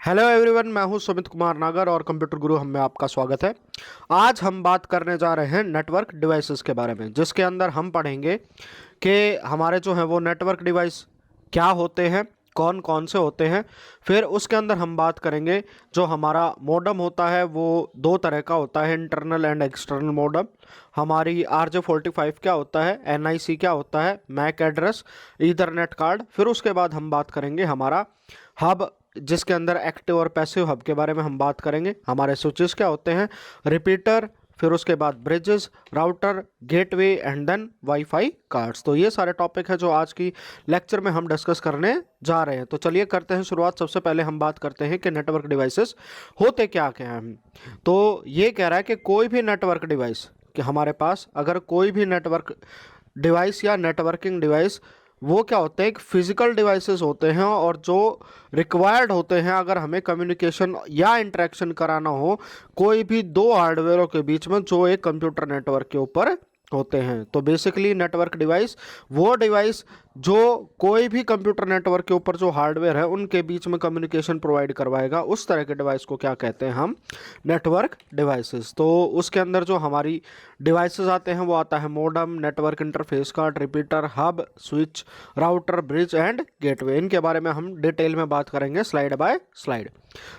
Hello everyone, मैं हूं सुमित कुमार नागर और कंप्यूटर गुरु हम में आपका स्वागत है। आज हम बात करने जा रहे हैं नेटवर्क डिवाइसेस के बारे में, जिसके अंदर हम पढ़ेंगे कि हमारे जो हैं वो नेटवर्क डिवाइस क्या होते हैं, कौन कौन से होते हैं। फिर उसके अंदर हम बात करेंगे जो हमारा मॉडेम होता है वो दो तरह का होता है, इंटरनल एंड एक्सटर्नल मॉडेम। हमारी RJ45 क्या होता है, NIC क्या होता है, मैक एड्रेस, ईथरनेट कार्ड। फिर उसके बाद हम बात करेंगे हमारा हब, जिसके अंदर एक्टिव और पैसिव हब के बारे में हम बात करेंगे। हमारे स्विचेस क्या होते हैं, रिपीटर, फिर उसके बाद bridges, router, gateway and then wifi cards. तो ये सारे टॉपिक है जो आज की लेक्चर में हम डिस्कस करने जा रहे हैं। तो चलिए करते हैं शुरुआत। सबसे पहले हम बात करते हैं कि नेटवर्क डिवाइसेस होते क्या क्या हैं। तो ये कह रहा है कि कोई भी नेटवर्क डिवाइस, कि हमारे पास अगर कोई भी नेटवर्क डिवाइस या नेटवर्किंग डिवाइस, वो क्या होते हैं, एक फिजिकल डिवाइसेस होते हैं और जो रिक्वायर्ड होते हैं अगर हमें कम्युनिकेशन या इंटरेक्शन कराना हो कोई भी दो हार्डवेयरों के बीच में जो एक कंप्यूटर नेटवर्क के ऊपर होते हैं। तो बेसिकली नेटवर्क डिवाइस वो डिवाइस जो कोई भी कंप्यूटर नेटवर्क के ऊपर जो हार्डवेयर है उनके बीच में कम्युनिकेशन प्रोवाइड करवाएगा, उस तरह के डिवाइस को क्या कहते हैं हम, नेटवर्क डिवाइसेस। तो उसके अंदर जो हमारी डिवाइसेस आते हैं वो आता है modem, network interface card, repeater, hub, switch, router, bridge and gateway. इनके बारे में हम डिटेल में बात करेंगे स्लाइड बाय स्लाइड।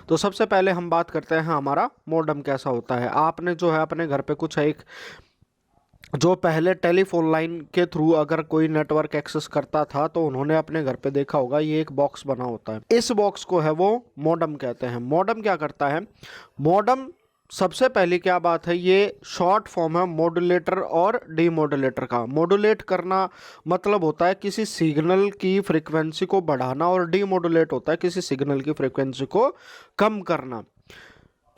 तो सबसे पहले हम बात करते हैं हमारा मॉडेम कैसा होता है। आपने जो है अपने घर पे कुछ एक, जो पहले टेलीफोन लाइन के थ्रू अगर कोई नेटवर्क एक्सेस करता था तो उन्होंने अपने घर पे देखा होगा ये एक बॉक्स बना होता है, इस बॉक्स को है वो मॉडेम कहते हैं। मॉडेम क्या करता है, मॉडेम सबसे पहली क्या बात है, ये शॉर्ट फॉर्म है मॉड्यूलेटर और डीमॉड्यूलेटर का। मॉड्यूलेट करना मतलब होता है किसी सिग्नल की फ्रीक्वेंसी को बढ़ाना, और डीमॉड्यूलेट होता है किसी सिग्नल की फ्रीक्वेंसी को कम करना।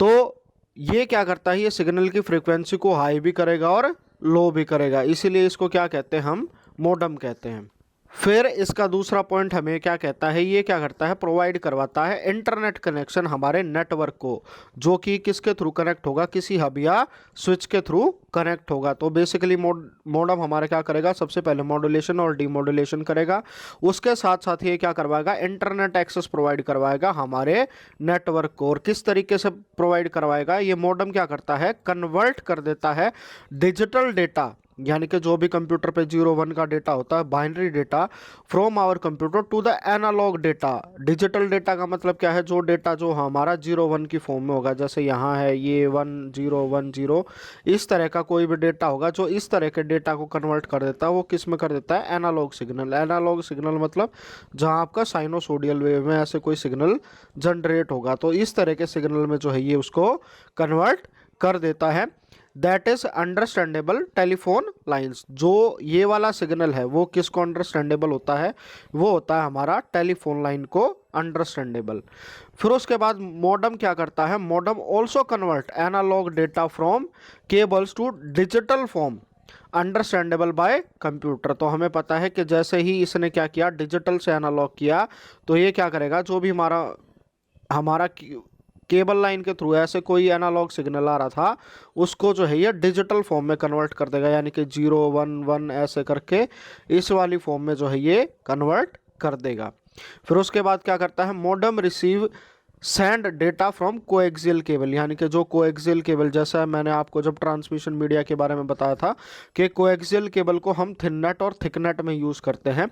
तो ये क्या करता है, ये सिग्नल की फ्रीक्वेंसी को हाई भी करेगा और लो भी करेगा, इसीलिए इसको क्या कहते हैं हम, मॉडेम कहते हैं। फिर इसका दूसरा पॉइंट हमें क्या कहता है, ये क्या करता है, प्रोवाइड करवाता है इंटरनेट कनेक्शन हमारे नेटवर्क को, जो कि किसके थ्रू कनेक्ट होगा, किसी हब या स्विच के थ्रू कनेक्ट होगा। तो बेसिकली मॉडेम हमारा क्या करेगा, सबसे पहले मॉड्यूलेशन और डीमॉड्यूलेशन करेगा, उसके साथ साथ ये क्या करवाएगा, इंटरनेट एक्सेस प्रोवाइड करवाएगा हमारे नेटवर्क को। और किस तरीके से प्रोवाइड करवाएगा, ये मॉडेम क्या करता है, कन्वर्ट कर देता है डिजिटल डेटा, यानी कि जो भी कंप्यूटर पे 0 1 का डेटा होता है, binary data, from our computer to the analog data. Digital data का मतलब क्या है, जो डेटा जो हमारा 0 1 की फॉर्म में होगा, जैसे यहाँ है ये 1 0 1 0, इस तरह का कोई भी डेटा होगा जो इस तरह के डेटा को कन्वर्ट कर देता है, वो किस में कर देता है, एनालॉग सिग्नल। एनालॉग सिग्नल मतलब जहाँ आपका साइनोसोडियल वेव में ऐसे कोई सिग्नल जनरेट होगा, तो इस तरह के सिग्नल में जो है ये उसको कन्वर्ट कर देता है। That is understandable telephone lines. जो ये वाला सिग्नल है वो किसको अंडरस्टैंडेबल होता है, वो होता है हमारा टेलीफोन लाइन को अंडरस्टैंडेबल। फिर उसके बाद मॉडेम क्या करता है, modem also convert analog data from cables to digital form understandable by computer. तो हमें पता है कि जैसे ही इसने क्या किया, डिजिटल से एनालॉग किया, तो ये क्या करेगा, जो भी हमारा हमारा केबल लाइन के थ्रू ऐसे कोई एनालॉग सिग्नल आ रहा था, उसको जो है ये डिजिटल फॉर्म में कन्वर्ट कर देगा, यानी कि 0 1 1 ऐसे करके इस वाली फॉर्म में जो है ये कन्वर्ट कर देगा। फिर उसके बाद क्या करता है, modem receive send data from coaxial cable, यानी कि जो कोएक्सियल केबल, जैसा मैंने आपको जब ट्रांसमिशन मीडिया के बारे में बताया था कि कोएक्सियल केबल को हम थिननेट और थिकनेट में यूज़ करते हैं,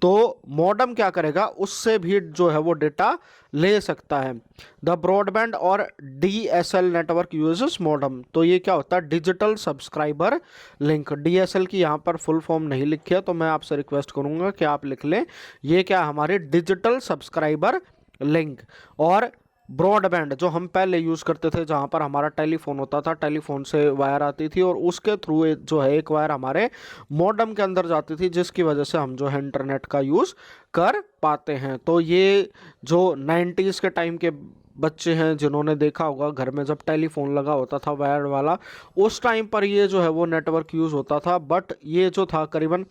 तो मॉडेम क्या करेगा, उससे भी जो है वो डेटा ले सकता है। द ब्रॉडबैंड और DSL नेटवर्क यूजेस मॉडेम। तो ये क्या होता है, डिजिटल सब्सक्राइबर लिंक। DSL की यहाँ पर फुल फॉर्म नहीं लिखी है, तो मैं आपसे रिक्वेस्ट करूँगा कि आप लिख लें, ये क्या हमारे डिजिटल सब्सक्राइबर लिंक। और ब्रॉडबैंड जो हम पहले यूज़ करते थे, जहाँ पर हमारा टेलीफोन होता था, टेलीफोन से वायर आती थी और उसके थ्रू जो है एक वायर हमारे मॉडेम के अंदर जाती थी, जिसकी वजह से हम जो है इंटरनेट का यूज़ कर पाते हैं। तो ये जो 90s के टाइम के बच्चे हैं जिन्होंने देखा होगा घर में जब टेलीफोन लगा होता था वायर वाला, उस टाइम पर ये जो है वो नेटवर्क यूज़ होता था। बट ये जो था करीबन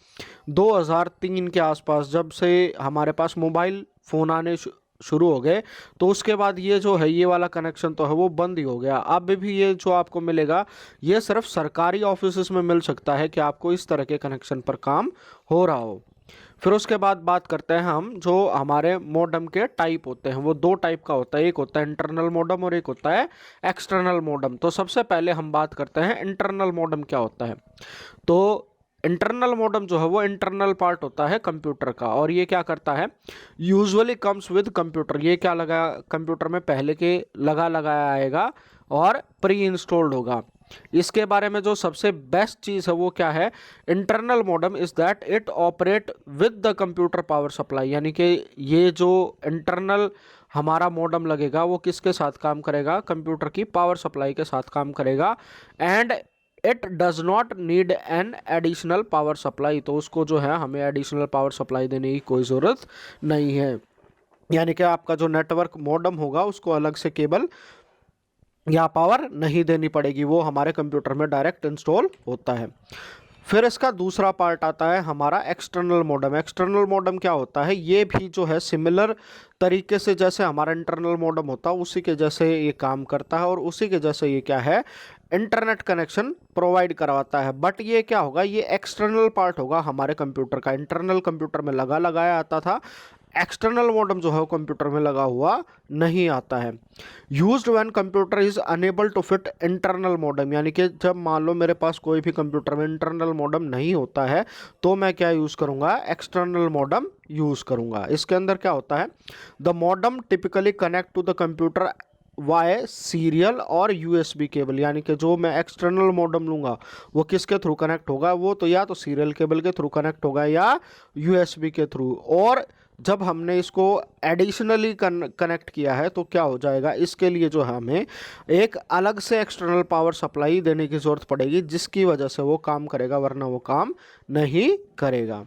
2003 के आसपास, जब से हमारे पास मोबाइल फ़ोन आने शुरू हो गए, तो उसके बाद ये जो है ये वाला कनेक्शन तो है वो बंद ही हो गया। अब भी ये जो आपको मिलेगा ये सिर्फ सरकारी ऑफिस में मिल सकता है कि आपको इस तरह के कनेक्शन पर काम हो रहा हो। फिर उसके बाद बात करते हैं हम जो हमारे मॉडेम के टाइप होते हैं, वो दो टाइप का होता है, एक होता है इंटरनल मॉडेम और एक होता है एक्सटर्नल मॉडेम। तो सबसे पहले हम बात करते हैं इंटरनल मॉडेम क्या होता है। तो इंटरनल मॉडेम जो है वो इंटरनल पार्ट होता है कंप्यूटर का, और ये क्या करता है, यूजुअली कम्स विद कंप्यूटर। ये क्या लगा, कंप्यूटर में पहले के लगाया आएगा और प्री इंस्टॉल्ड होगा। इसके बारे में जो सबसे बेस्ट चीज़ है वो क्या है, internal modem is that it operate with the computer power supply. यानी कि ये जो इंटरनल हमारा मॉडेम लगेगा वो किसके साथ काम करेगा, कंप्यूटर की पावर सप्लाई के साथ काम करेगा। And it does not need an additional power supply. तो उसको जो है हमें एडिशनल पावर सप्लाई देने की कोई ज़रूरत नहीं है। यानी कि आपका जो नेटवर्क मॉडेम होगा उसको अलग से केबल या पावर नहीं देनी पड़ेगी, वो हमारे कंप्यूटर में डायरेक्ट इंस्टॉल होता है। फिर इसका दूसरा पार्ट आता है हमारा एक्सटर्नल मॉडेम। एक्सटर्नल मॉडेम क्या होता है, ये भी जो है सिमिलर तरीके से जैसे हमारा इंटरनल मॉडेम होता है उसी के जैसे ये काम करता है, और उसी के जैसे ये क्या है, इंटरनेट कनेक्शन प्रोवाइड करवाता है। बट ये क्या होगा, ये एक्सटर्नल पार्ट होगा हमारे कंप्यूटर का। इंटरनल कंप्यूटर में लगाया आता था, एक्सटर्नल मॉडेम जो है वो कंप्यूटर में लगा हुआ नहीं आता है। Used when computer is unable to fit internal modem. यानी कि जब मान लो मेरे पास कोई भी कंप्यूटर में इंटरनल मॉडेम नहीं होता है तो मैं क्या यूज़ करूंगा, एक्सटर्नल मॉडेम यूज़ करूंगा। इसके अंदर क्या होता है, the modem typically connect to the computer via serial और यूएसबी केबल। यानी कि जो मैं एक्सटर्नल मॉडेम लूँगा वो किसके थ्रू कनेक्ट होगा, वो तो या तो सीरियल केबल के थ्रू कनेक्ट होगा या यूएसबी के थ्रू। और जब हमने इसको एडिशनली कनेक्ट किया है तो क्या हो जाएगा, इसके लिए जो है हमें एक अलग से एक्सटर्नल पावर सप्लाई देने की ज़रूरत पड़ेगी, जिसकी वजह से वो काम करेगा, वरना वो काम नहीं करेगा।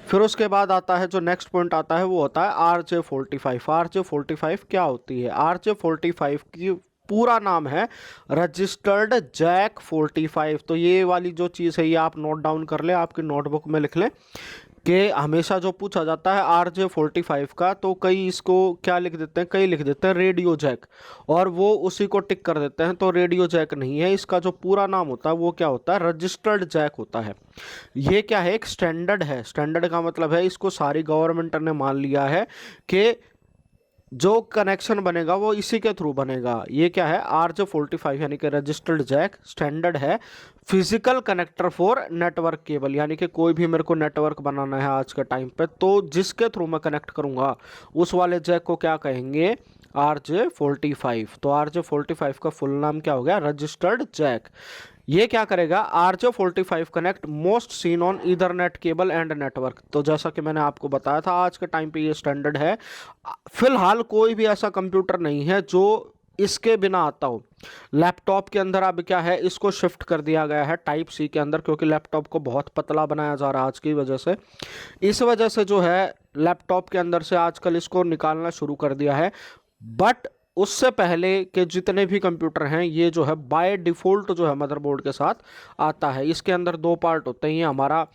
फिर उसके बाद आता है जो नेक्स्ट पॉइंट आता है वो होता है RJ45। RJ45 क्या होती है, RJ45 की पूरा नाम है रजिस्टर्ड जैक 45। तो ये वाली जो चीज़ है ये आप नोट डाउन कर ले, आपकी नोटबुक में लिख लें कि हमेशा जो पूछा जाता है RJ45 का, तो कई इसको क्या लिख देते हैं, कई लिख देते हैं रेडियो जैक, और वो उसी को टिक कर देते हैं। तो रेडियो जैक नहीं है, इसका जो पूरा नाम होता है वो क्या होता है, रजिस्टर्ड जैक होता है। ये क्या है, एक स्टैंडर्ड है। स्टैंडर्ड का मतलब है इसको सारी गवर्नमेंट ने मान लिया है कि जो कनेक्शन बनेगा वो इसी के थ्रू बनेगा। ये क्या है, RJ45 यानी कि रजिस्टर्ड जैक स्टैंडर्ड है physical connector for network cable. यानी कि कोई भी मेरे को नेटवर्क बनाना है आज के टाइम पे, तो जिसके थ्रू मैं कनेक्ट करूंगा उस वाले जैक को क्या कहेंगे, RJ45। तो RJ45 का फुल नाम क्या हो गया, रजिस्टर्ड जैक। ये क्या करेगा, RJ45 connect most seen on ethernet cable and network. तो जैसा कि मैंने आपको बताया था आज के टाइम पे ये स्टैंडर्ड है। फिलहाल कोई भी ऐसा कंप्यूटर नहीं है जो इसके बिना आता हो। लैपटॉप के अंदर अब क्या है, इसको शिफ्ट कर दिया गया है टाइप सी के अंदर, क्योंकि लैपटॉप को बहुत पतला बनाया जा रहा है आज की वजह से। इस वजह से जो है लैपटॉप के अंदर से आजकल इसको निकालना शुरू कर दिया है। बट उससे पहले के जितने भी कंप्यूटर हैं ये जो है बाय डिफ़ॉल्ट जो है मदरबोर्ड के साथ आता है। इसके अंदर दो पार्ट होते हैं, ये हमारा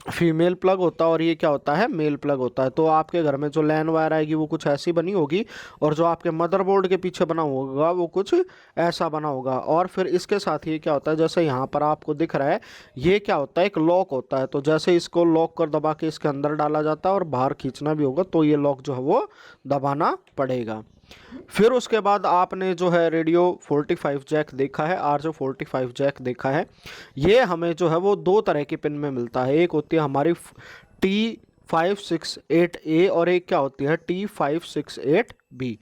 फीमेल प्लग होता है और ये क्या होता है, मेल प्लग होता है। तो आपके घर में जो लैन वायर आएगी वो कुछ ऐसी बनी होगी, और जो आपके मदरबोर्ड के पीछे बना होगा वो कुछ ऐसा बना होगा। और फिर इसके साथ ये क्या होता है, जैसे यहाँ पर आपको दिख रहा है, ये क्या होता है, एक लॉक होता है। तो जैसे इसको लॉक कर दबा के इसके अंदर डाला जाता है और बाहर खींचना भी होगा तो ये लॉक जो है वो दबाना पड़ेगा। फिर उसके बाद आपने जो है रेडियो 45 जैक देखा है, RJ45 जैक देखा है। ये हमें जो है वो दो तरह की पिन में मिलता है, एक होती है हमारी T568A और एक क्या होती है T568B।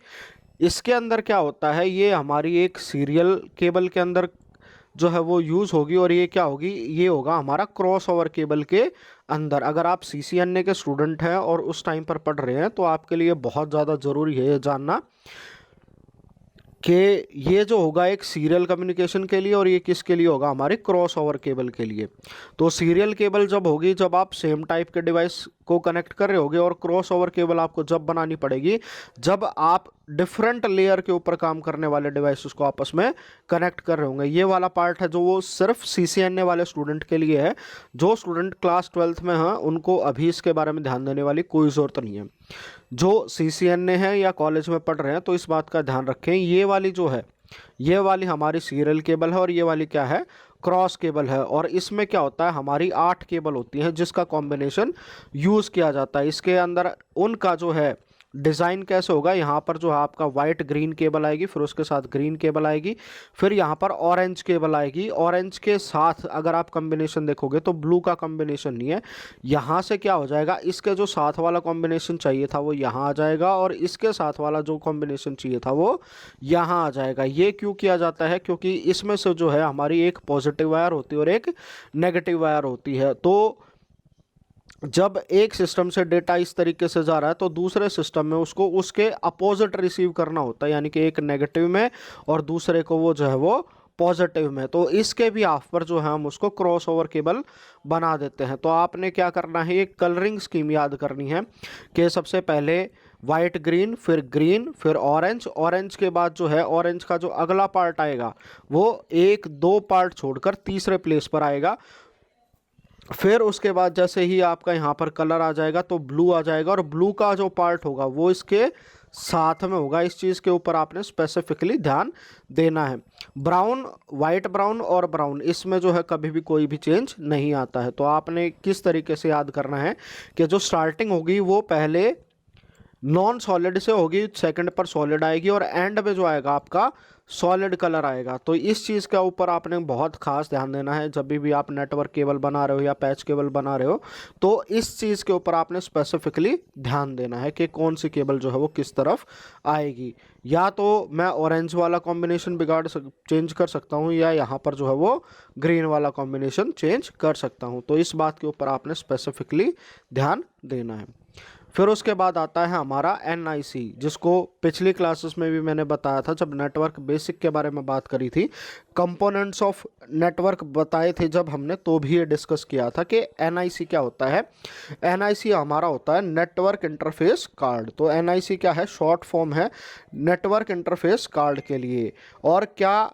इसके अंदर क्या होता है, ये हमारी एक सीरियल केबल के अंदर जो है वो यूज़ होगी, और ये क्या होगी, ये होगा हमारा क्रॉस ओवर केबल के अंदर। अगर आप CCNA के स्टूडेंट हैं और उस टाइम पर पढ़ रहे हैं तो आपके लिए बहुत ज़्यादा ज़रूरी है ये जानना कि ये जो होगा एक सीरियल कम्युनिकेशन के लिए, और ये किसके लिए होगा, हमारे क्रॉस ओवर केबल के लिए। तो सीरियल केबल जब होगी जब आप सेम टाइप के डिवाइस को कनेक्ट कर रहे होगे, और क्रॉस ओवर केबल आपको जब बनानी पड़ेगी जब आप डिफरेंट लेयर के ऊपर काम करने वाले डिवाइसेस को आपस में कनेक्ट कर रहे होंगे। ये वाला पार्ट है जो वो सिर्फ CCNA वाले स्टूडेंट के लिए है। जो स्टूडेंट क्लास 12th में हैं उनको अभी इसके बारे में ध्यान देने वाली कोई ज़रूरत नहीं है। जो CCNA है या कॉलेज में पढ़ रहे हैं तो इस बात का ध्यान रखें, ये वाली जो है ये वाली हमारी सीरियल केबल है और ये वाली क्या है, क्रॉस केबल है। और इसमें क्या होता है, हमारी 8 केबल होती हैं जिसका कॉम्बिनेशन यूज़ किया जाता है। इसके अंदर उनका जो है डिज़ाइन कैसे होगा, यहाँ पर जो है आपका वाइट ग्रीन केबल आएगी, फिर उसके साथ ग्रीन केबल आएगी, फिर यहाँ पर ऑरेंज केबल आएगी। ऑरेंज के साथ अगर आप कॉम्बिनेशन देखोगे तो ब्लू का कॉम्बिनेशन नहीं है। यहाँ से क्या हो जाएगा, इसके जो साथ वाला कॉम्बिनेशन चाहिए था वो यहाँ आ जाएगा और इसके साथ वाला जो कॉम्बिनेशन चाहिए था वो यहाँ आ जाएगा। ये क्यों किया जाता है, क्योंकि इसमें से जो है हमारी एक पॉजिटिव वायर होती है और एक नेगेटिव वायर होती है। तो जब एक सिस्टम से डेटा इस तरीके से जा रहा है तो दूसरे सिस्टम में उसको उसके अपोजिट रिसीव करना होता है, यानी कि एक नेगेटिव में और दूसरे को वो जो है वो पॉजिटिव में। तो इसके भी हाफ पर जो है हम उसको क्रॉस ओवर केबल बना देते हैं। तो आपने क्या करना है, एक कलरिंग स्कीम याद करनी है कि सबसे पहले वाइट ग्रीन फिर ऑरेंज, ऑरेंज के बाद जो है ऑरेंज का जो अगला पार्ट आएगा वो 1-2 पार्ट छोड़कर तीसरे प्लेस पर आएगा। फिर उसके बाद जैसे ही आपका यहाँ पर कलर आ जाएगा तो ब्लू आ जाएगा और ब्लू का जो पार्ट होगा वो इसके साथ में होगा। इस चीज़ के ऊपर आपने स्पेसिफिकली ध्यान देना है। ब्राउन, वाइट ब्राउन और ब्राउन, इसमें जो है कभी भी कोई भी चेंज नहीं आता है। तो आपने किस तरीके से याद करना है कि जो स्टार्टिंग होगी वो पहले नॉन सॉलिड से होगी, सेकंड पर सॉलिड आएगी और एंड में जो आएगा आपका सॉलिड कलर आएगा। तो इस चीज़ के ऊपर आपने बहुत खास ध्यान देना है। जब भी आप नेटवर्क केबल बना रहे हो या पैच केबल बना रहे हो तो इस चीज़ के ऊपर आपने स्पेसिफिकली ध्यान देना है कि कौन सी केबल जो है वो किस तरफ आएगी। या तो मैं ऑरेंज वाला कॉम्बिनेशन चेंज कर सकता हूँ या यहाँ पर जो है वो ग्रीन वाला कॉम्बिनेशन चेंज कर सकता हूँ। तो इस बात के ऊपर आपने स्पेसिफिकली ध्यान देना है। फिर उसके बाद आता है हमारा NIC, जिसको पिछली क्लासेस में भी मैंने बताया था जब नेटवर्क बेसिक के बारे में बात करी थी, कंपोनेंट्स ऑफ नेटवर्क बताए थे जब हमने, तो भी ये डिस्कस किया था कि NIC क्या होता है। NIC हमारा होता है नेटवर्क इंटरफेस कार्ड। तो NIC क्या है, शॉर्ट फॉर्म है नेटवर्क इंटरफेस कार्ड के लिए। और क्या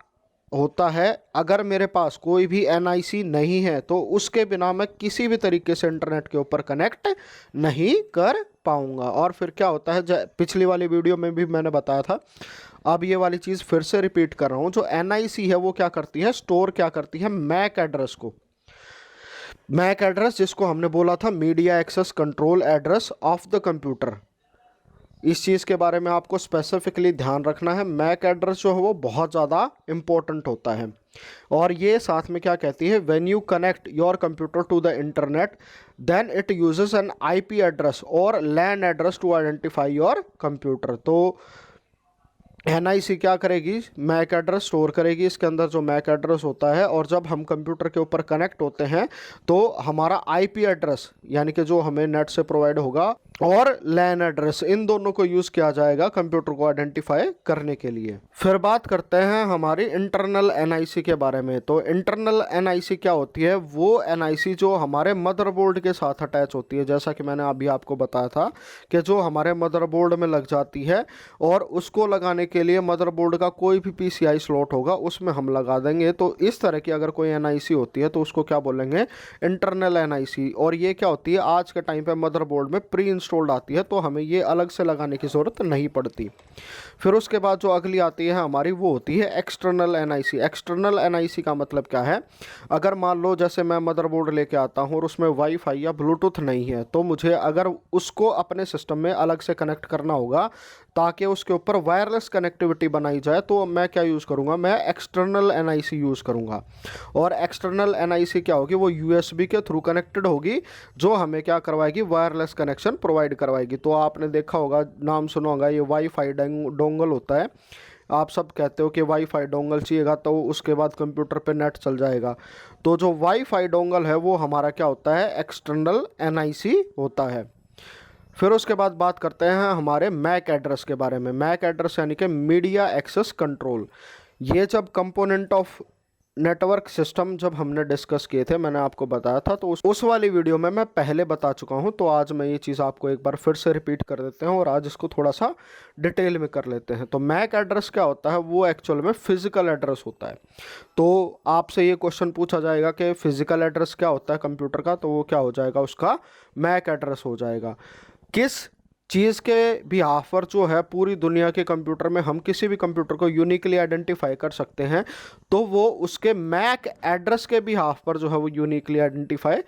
होता है, अगर मेरे पास कोई भी NIC नहीं है तो उसके बिना मैं किसी भी तरीके से इंटरनेट के ऊपर कनेक्ट नहीं कर पाऊंगा। और फिर क्या होता है, पिछली वाली वीडियो में भी मैंने बताया था, अब ये वाली चीज़ फिर से रिपीट कर रहा हूँ। जो NIC है वो क्या करती है, स्टोर क्या करती है, मैक एड्रेस को, मैक एड्रेस जिसको हमने बोला था media access control address of the computer. इस चीज़ के बारे में आपको स्पेसिफिकली ध्यान रखना है। मैक एड्रेस जो है वो बहुत ज़्यादा इम्पोर्टेंट होता है। और ये साथ में क्या कहती है, when you connect your computer to the internet then it uses an IP address और LAN address to identify your computer. तो NIC क्या करेगी, मैक एड्रेस स्टोर करेगी इसके अंदर जो मैक एड्रेस होता है। और जब हम कंप्यूटर के ऊपर कनेक्ट होते हैं तो हमारा IP एड्रेस यानी कि जो हमें नेट से प्रोवाइड होगा और लैन एड्रेस, इन दोनों को यूज़ किया जाएगा कंप्यूटर को आइडेंटिफाई करने के लिए। फिर बात करते हैं हमारी इंटरनल NIC के बारे में। तो इंटरनल NIC क्या होती है, वो NIC जो हमारे मदरबोर्ड के साथ अटैच होती है, जैसा कि मैंने अभी आपको बताया था कि जो हमारे मदरबोर्ड में लग जाती है और उसको लगाने के लिए मदरबोर्ड का कोई भी PCI स्लॉट होगा उसमें हम लगा देंगे। तो इस तरह की अगर कोई NIC होती है तो उसको क्या बोलेंगे, इंटरनल NIC। और ये क्या होती है, आज के टाइम पे मदरबोर्ड में प्री इंस्टॉल्ड आती है तो हमें ये अलग से लगाने की ज़रूरत नहीं पड़ती। फिर उसके बाद जो अगली आती है हमारी वो होती है एक्सटर्नल NIC। एक्सटर्नल NIC का मतलब क्या है, अगर मान लो जैसे मैं मदरबोर्ड लेके आता हूँ और उसमें वाईफाई या ब्लूटूथ नहीं है तो मुझे अगर उसको अपने सिस्टम में अलग से कनेक्ट करना होगा ताकि उसके ऊपर वायरलेस कनेक्टिविटी बनाई जाए, तो मैं क्या यूज़ करूँगा, मैं एक्सटर्नल NIC यूज़ करूँगा। और एक्सटर्नल NIC क्या होगी, वो USB के थ्रू कनेक्टेड होगी जो हमें क्या करवाएगी, वायरलेस कनेक्शन प्रोवाइड करवाएगी। तो आपने देखा होगा, नाम सुना होगा, ये वाईफाई डोंगल होता है। आप सब कहते हो कि वाईफाई डोंगल चाहिएगा तो उसके बाद कंप्यूटर पे नेट चल जाएगा। तो जो वाईफाई डोंगल है वो हमारा क्या होता है, एक्सटर्नल NIC होता है। फिर उसके बाद बात करते हैं हमारे मैक एड्रेस के बारे में। मैक एड्रेस यानी कि मीडिया एक्सेस कंट्रोल। ये जब कंपोनेंट ऑफ नेटवर्क सिस्टम जब हमने डिस्कस किए थे, मैंने आपको बताया था, तो उस वाली वीडियो में मैं पहले बता चुका हूं। तो आज मैं ये चीज़ आपको एक बार फिर से रिपीट कर देते हैं और आज इसको थोड़ा सा डिटेल में कर लेते हैं। तो मैक एड्रेस क्या होता है, वो एक्चुअल में फिजिकल एड्रेस होता है। तो आपसे ये क्वेश्चन पूछा जाएगा कि फिजिकल एड्रेस क्या होता है कंप्यूटर का, तो वो क्या हो जाएगा, उसका मैक एड्रेस हो जाएगा। किस चीज़ के बिहाफ पर जो है पूरी दुनिया के कंप्यूटर में हम किसी भी कंप्यूटर को यूनिकली आइडेंटिफाई कर सकते हैं, तो वो उसके मैक एड्रेस के बिहाफ पर जो है वो यूनिकली आइडेंटिफाई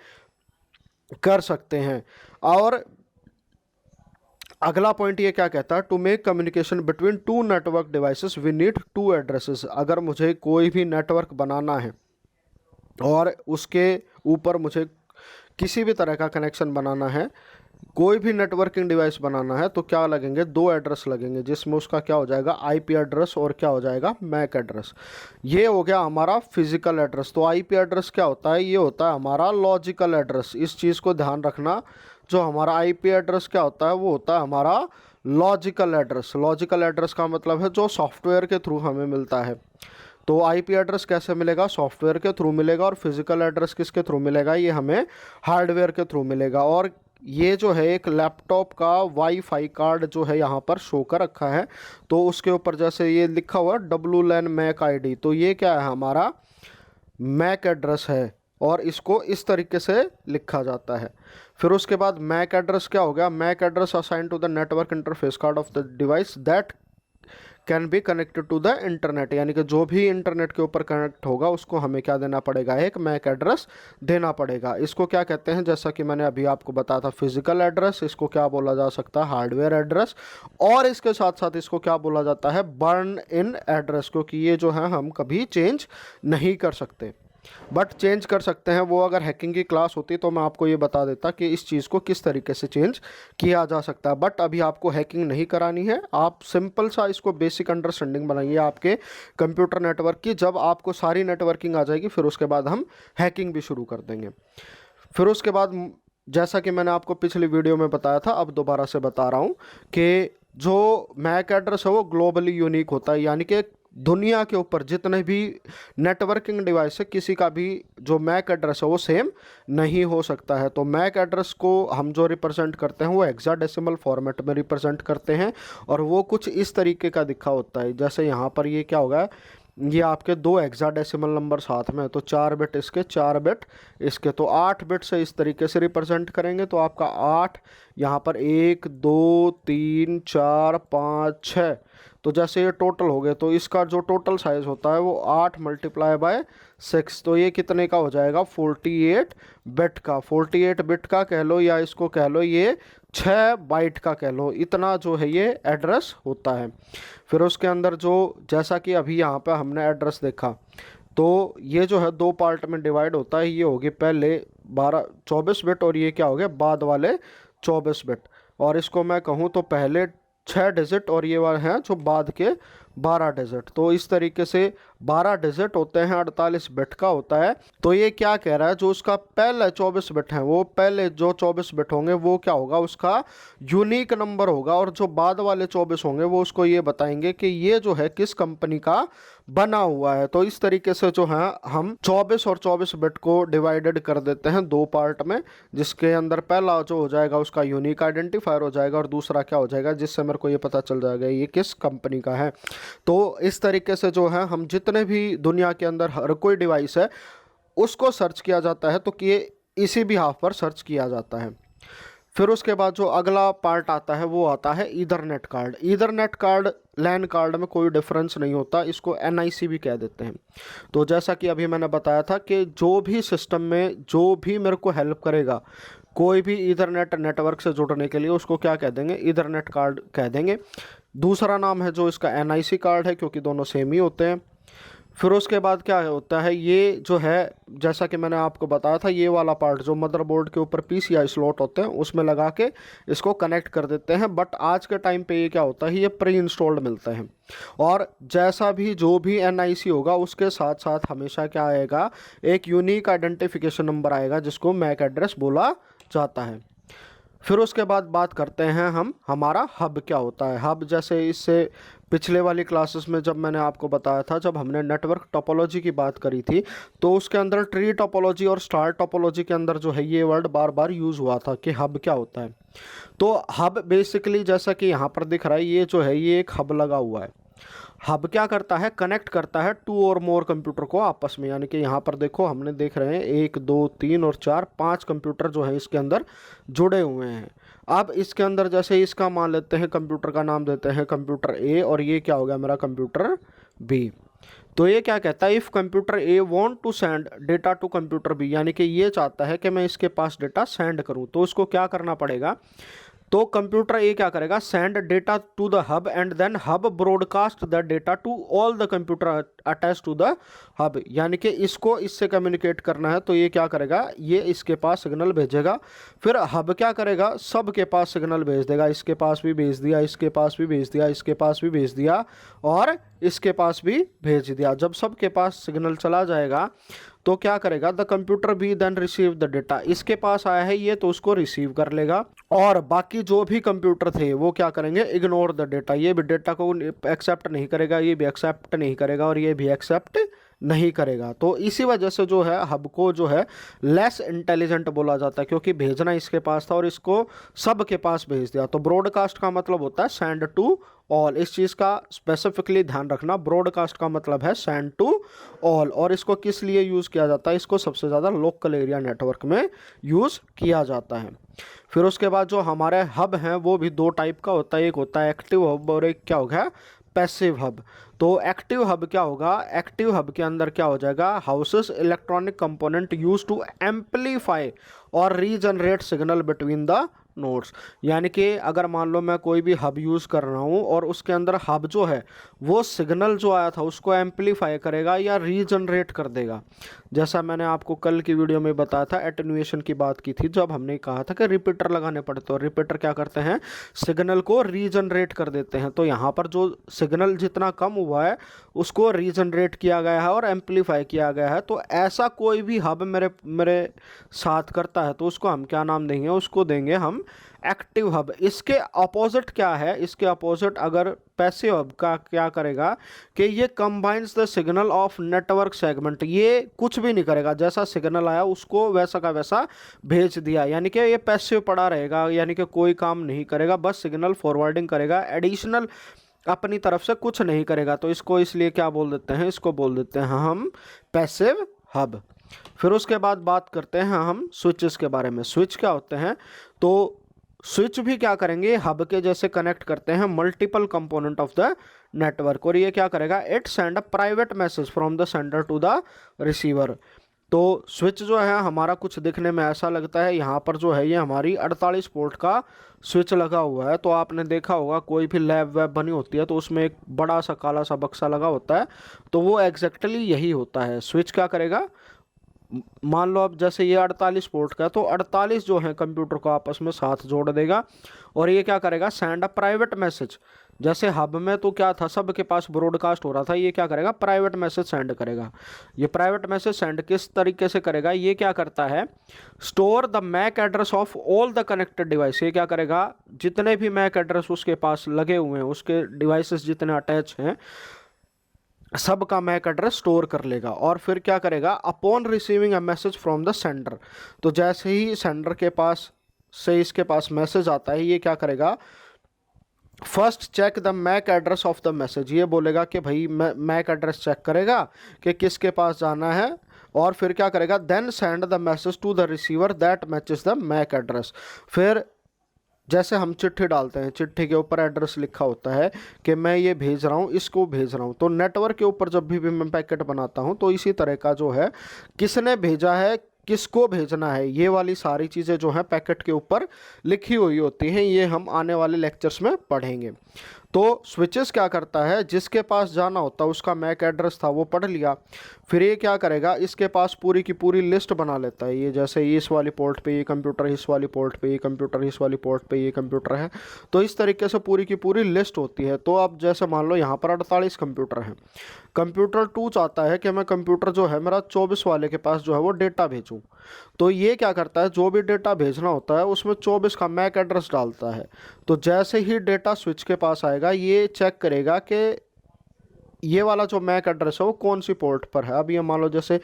कर सकते हैं। और अगला पॉइंट ये क्या कहता है, to make communication between two network devices we need two addresses. अगर मुझे कोई भी नेटवर्क बनाना है और उसके ऊपर मुझे किसी भी तरह का कनेक्शन बनाना है, कोई भी नेटवर्किंग डिवाइस बनाना है, तो क्या लगेंगे, दो एड्रेस लगेंगे, जिसमें उसका क्या हो जाएगा, आईपी एड्रेस और क्या हो जाएगा, मैक एड्रेस। ये हो गया हमारा फिजिकल एड्रेस। तो आईपी एड्रेस क्या होता है, ये होता है हमारा लॉजिकल एड्रेस। इस चीज़ को ध्यान रखना, जो हमारा आईपी एड्रेस क्या होता है, वो होता है हमारा लॉजिकल एड्रेस। लॉजिकल एड्रेस का मतलब है जो सॉफ्टवेयर के थ्रू हमें मिलता है। तो आईपी एड्रेस कैसे मिलेगा, सॉफ्टवेयर के थ्रू मिलेगा। और फिजिकल एड्रेस किसके थ्रू मिलेगा, ये हमें हार्डवेयर के थ्रू मिलेगा। और ये जो है एक लैपटॉप का वाईफाई कार्ड जो है यहाँ पर शो कर रखा है, तो उसके ऊपर जैसे ये लिखा हुआ WLAN मैक आईडी, तो ये क्या है, हमारा मैक एड्रेस है और इसको इस तरीके से लिखा जाता है। फिर उसके बाद मैक एड्रेस क्या हो गया, MAC address assign to the network interface card of the device that can be connected to the internet. यानी कि जो भी इंटरनेट के ऊपर कनेक्ट होगा उसको हमें क्या देना पड़ेगा, एक मैक एड्रेस देना पड़ेगा। इसको क्या कहते हैं, जैसा कि मैंने अभी आपको बताया था, फिजिकल एड्रेस। इसको क्या बोला जा सकता है, हार्डवेयर एड्रेस। और इसके साथ साथ इसको क्या बोला जाता है, बर्न इन एड्रेस, क्योंकि ये जो है हम कभी चेंज नहीं कर सकते, बट चेंज कर सकते हैं वो। अगर हैकिंग की क्लास होती तो मैं आपको ये बता देता कि इस चीज़ को किस तरीके से चेंज किया जा सकता है, बट अभी आपको हैकिंग नहीं करानी है। आप सिंपल सा इसको बेसिक अंडरस्टैंडिंग बनाइए आपके कंप्यूटर नेटवर्क की। जब आपको सारी नेटवर्किंग आ जाएगी फिर उसके बाद हम हैकिंग भी शुरू कर देंगे। फिर उसके बाद जैसा कि मैंने आपको पिछली वीडियो में बताया था, अब दोबारा से बता रहा हूँ कि जो मैक एड्रेस है वो ग्लोबली यूनिक होता है। यानी कि दुनिया के ऊपर जितने भी नेटवर्किंग डिवाइस है, किसी का भी जो मैक एड्रेस है वो सेम नहीं हो सकता है। तो मैक एड्रेस को हम जो रिप्रेजेंट करते हैं वो हेक्साडेसिमल फॉर्मेट में रिप्रेजेंट करते हैं, और वो कुछ इस तरीके का दिखा होता है। जैसे यहाँ पर ये क्या होगा, ये आपके दो हेक्साडेसिमल नंबर साथ में, तो 4 बिट इसके 4 बिट इसके, तो 8 बिट से इस तरीके से रिप्रेजेंट करेंगे। तो आपका 8 यहाँ पर 1 2 3 4 5 6, तो जैसे ये टोटल हो गए, तो इसका जो टोटल साइज होता है वो 8 × 6, तो ये कितने का हो जाएगा, 48 बिट का। 48 बिट का कह लो, या इसको कह लो ये 6 बाइट का कह लो, इतना जो है ये एड्रेस होता है। फिर उसके अंदर जो, जैसा कि अभी यहाँ पे हमने एड्रेस देखा, तो ये जो है दो पार्ट में डिवाइड होता है। ये होगी पहले 24 बिट, और ये क्या हो गया, बाद वाले 24 बिट। और इसको मैं कहूँ तो पहले 6 डिजिट और ये वाले हैं जो बाद के 12 डिजिट। तो इस तरीके से 12 डिजिट होते हैं, 48 बिट का होता है। तो ये क्या कह रहा है, जो उसका पहले 24 बिट है, वो पहले जो 24 बिट होंगे वो क्या होगा, उसका यूनिक नंबर होगा। और जो बाद वाले 24 होंगे वो उसको ये बताएंगे कि ये जो है किस कंपनी का बना हुआ है। तो इस तरीके से जो है हम 24 और 24 बिट को डिवाइडेड कर देते हैं दो पार्ट में, जिसके अंदर पहला जो हो जाएगा उसका यूनिक आइडेंटिफायर हो जाएगा, और दूसरा क्या हो जाएगा, जिससे मेरे को ये पता चल जाएगा ये किस कंपनी का है। तो इस तरीके से जो है हम जितने भी दुनिया के अंदर हर कोई डिवाइस है उसको सर्च किया जाता है, तो कि इसी बिहाफ पर सर्च किया जाता है। फिर उसके बाद जो अगला पार्ट आता है वो आता है ईथरनेट कार्ड। ईथरनेट कार्ड लैन कार्ड में कोई डिफरेंस नहीं होता, इसको NIC भी कह देते हैं। तो जैसा कि अभी मैंने बताया था कि जो भी सिस्टम में जो भी मेरे को हेल्प करेगा कोई भी ईथरनेट नेटवर्क से जुड़ने के लिए, उसको क्या कह देंगे, ईथरनेट कार्ड कह देंगे। दूसरा नाम है जो इसका NIC कार्ड है, क्योंकि दोनों सेम ही होते हैं। फिर उसके बाद क्या होता है, ये जो है जैसा कि मैंने आपको बताया था, ये वाला पार्ट जो मदरबोर्ड के ऊपर PCI स्लॉट होते हैं उसमें लगा के इसको कनेक्ट कर देते हैं। बट आज के टाइम पे ये क्या होता है, ये प्री इंस्टॉल्ड मिलते हैं। और जैसा भी जो भी NIC होगा उसके साथ साथ हमेशा क्या आएगा, एक यूनिक आइडेंटिफिकेशन नंबर आएगा, जिसको मैक एड्रेस बोला जाता है। फिर उसके बाद बात करते हैं हम, हमारा हब क्या होता है। हब जैसे इससे पिछले वाली क्लासेस में जब मैंने आपको बताया था, जब हमने नेटवर्क टोपोलॉजी की बात करी थी, तो उसके अंदर ट्री टोपोलॉजी और स्टार टोपोलॉजी के अंदर जो है ये वर्ड बार बार यूज़ हुआ था कि हब क्या होता है। तो हब बेसिकली जैसा कि यहाँ पर दिख रहा है, ये जो है ये एक हब लगा हुआ है। हब क्या करता है, कनेक्ट करता है 2 और मोर कंप्यूटर को आपस में। यानी कि यहाँ पर देखो, हमने देख रहे हैं 1 2 3 और 4 5 कंप्यूटर जो है इसके अंदर जुड़े हुए हैं। अब इसके अंदर जैसे इसका मान लेते हैं, कंप्यूटर का नाम देते हैं कंप्यूटर ए, और ये क्या हो गया मेरा कंप्यूटर बी। तो ये क्या कहता है, if computer A want to send data to computer B, यानी कि ये चाहता है कि मैं इसके पास डेटा सेंड करूं, तो उसको क्या करना पड़ेगा, तो कंप्यूटर ए क्या करेगा, send data to the hub and then hub broadcast the data to all the computer attach to the hub, यानी कि इसको इससे कम्युनिकेट करना है, तो ये क्या करेगा, ये इसके पास सिग्नल भेजेगा, फिर हब क्या करेगा, सब के पास सिग्नल भेज देगा, इसके पास भी भेज दिया, इसके पास भी भेज दिया, इसके पास भी भेज दिया, और इसके पास भी भेज दिया। जब सबके पास सिग्नल चला जाएगा तो क्या करेगा, द कंप्यूटर भी देन रिसीव द डेटा, इसके पास आया है ये तो उसको रिसीव कर लेगा, और बाकी जो भी कंप्यूटर थे वो क्या करेंगे, इग्नोर द डेटा, ये भी डेटा को एक्सेप्ट नहीं करेगा, ये भी एक्सेप्ट नहीं करेगा, और ये भी एक्सेप्ट नहीं करेगा। तो इसी वजह से जो है हब को जो है लेस इंटेलिजेंट बोला जाता है, क्योंकि भेजना इसके पास था और इसको सब के पास भेज दिया। तो ब्रॉडकास्ट का मतलब होता है सेंड टू ऑल, इस चीज़ का स्पेसिफिकली ध्यान रखना, ब्रॉडकास्ट का मतलब है सेंड टू ऑल। और इसको किस लिए यूज़ किया जाता है, इसको सबसे ज़्यादा लोकल एरिया नेटवर्क में यूज़ किया जाता है। फिर उसके बाद जो हमारे हब हैं वो भी दो टाइप का होता है, एक होता है एक्टिव हब और एक क्या हो गया, पैसिव हब। तो एक्टिव हब क्या होगा, एक्टिव हब के अंदर क्या हो जाएगा, houses electronic component use to amplify और regenerate signal between the nodes, यानी कि अगर मान लो मैं कोई भी हब यूज़ कर रहा हूँ और उसके अंदर हब जो है वो सिग्नल जो आया था उसको एम्पलीफाई करेगा या रीजनरेट कर देगा। जैसा मैंने आपको कल की वीडियो में बताया था, एटेन्यूएशन की बात की थी, जब हमने कहा था कि रिपीटर लगाने पड़ते हैं, और रिपीटर क्या करते हैं, सिग्नल को रीजनरेट कर देते हैं। तो यहाँ पर जो सिग्नल जितना कम हुआ है उसको रीजनरेट किया गया है और एम्पलीफाई किया गया है। तो ऐसा कोई भी हब मेरे साथ करता है तो उसको हम क्या नाम देंगे, उसको देंगे हम एक्टिव हब। इसके अपोजिट क्या है, इसके अपोजिट अगर पैसिव हब का क्या करेगा कि ये combines the signal of network segment, ये कुछ भी नहीं करेगा, जैसा सिग्नल आया उसको वैसा का वैसा भेज दिया, यानी कि ये पैसिव पड़ा रहेगा, यानी कि कोई काम नहीं करेगा, बस सिग्नल फॉरवर्डिंग करेगा, एडिशनल अपनी तरफ से कुछ नहीं करेगा। तो इसको इसलिए क्या बोल देते हैं, इसको बोल देते हैं हम पैसिव हब। फिर उसके बाद बात करते हैं हम स्विचेस के बारे में। स्विच क्या होते हैं, तो स्विच भी क्या करेंगे, हब के जैसे कनेक्ट करते हैं multiple component of the network, और ये क्या करेगा, it send a private message from the sender to the receiver. तो स्विच जो है हमारा कुछ दिखने में ऐसा लगता है, यहाँ पर जो है ये हमारी 48 पोर्ट का स्विच लगा हुआ है। तो आपने देखा होगा कोई भी लैब वैब बनी होती है तो उसमें एक बड़ा सा काला सा बक्सा लगा होता है, तो वो एग्जैक्टली यही होता है। स्विच क्या करेगा, मान लो अब जैसे ये 48 पोर्ट का है तो 48 जो है कंप्यूटर को आपस में साथ जोड़ देगा, और ये क्या करेगा, सेंड अ प्राइवेट मैसेज। जैसे हब में तो क्या था, सबके पास ब्रॉडकास्ट हो रहा था, ये क्या करेगा, प्राइवेट मैसेज सेंड करेगा। ये प्राइवेट मैसेज सेंड किस तरीके से करेगा, ये क्या करता है, store the MAC address of all the connected device, ये क्या करेगा, जितने भी मैक एड्रेस उसके पास लगे हुए हैं, उसके डिवाइसेस जितने अटैच हैं, सब का मैक एड्रेस स्टोर कर लेगा। और फिर क्या करेगा, upon receiving a message from the sender, तो जैसे ही सेंडर के पास से इसके पास मैसेज आता है, ये क्या करेगा, first check the MAC address of the message, ये बोलेगा कि भाई मैक एड्रेस चेक करेगा कि किसके पास जाना है, और फिर क्या करेगा, then send the message to the receiver that matches the MAC address. फिर जैसे हम चिट्ठी डालते हैं, चिट्ठी के ऊपर एड्रेस लिखा होता है कि मैं ये भेज रहा हूँ, इसको भेज रहा हूँ। तो नेटवर्क के ऊपर जब भी मैं पैकेट बनाता हूँ तो इसी तरह का जो है, किसने भेजा है, किसको भेजना है, ये वाली सारी चीज़ें जो हैं पैकेट के ऊपर लिखी हुई होती हैं। ये हम आने वाले लेक्चर्स में पढ़ेंगे। तो स्विचेस क्या करता है, जिसके पास जाना होता है उसका मैक एड्रेस था वो पढ़ लिया, फिर ये क्या करेगा, इसके पास पूरी की पूरी लिस्ट बना लेता है। ये जैसे इस वाली पोर्ट पे ये कंप्यूटर, इस वाली पोर्ट पे ये कंप्यूटर, इस वाली पोर्ट पे ये कंप्यूटर है, तो इस तरीके से पूरी की पूरी लिस्ट होती है। तो अब जैसे मान लो यहाँ पर 48 कंप्यूटर हैं, कंप्यूटर 2 चाहता है कि मैं कंप्यूटर जो है मेरा 24 वाले के पास जो है वो डेटा भेजूँ। तो ये क्या करता है, जो भी डेटा भेजना होता है उसमें 24 का मैक एड्रेस डालता है। तो जैसे ही डेटा स्विच के पास आएगा, ये चेक करेगा कि ये वाला जो मैक एड्रेस है वो कौन सी पोर्ट पर है। अब ये मान लो जैसे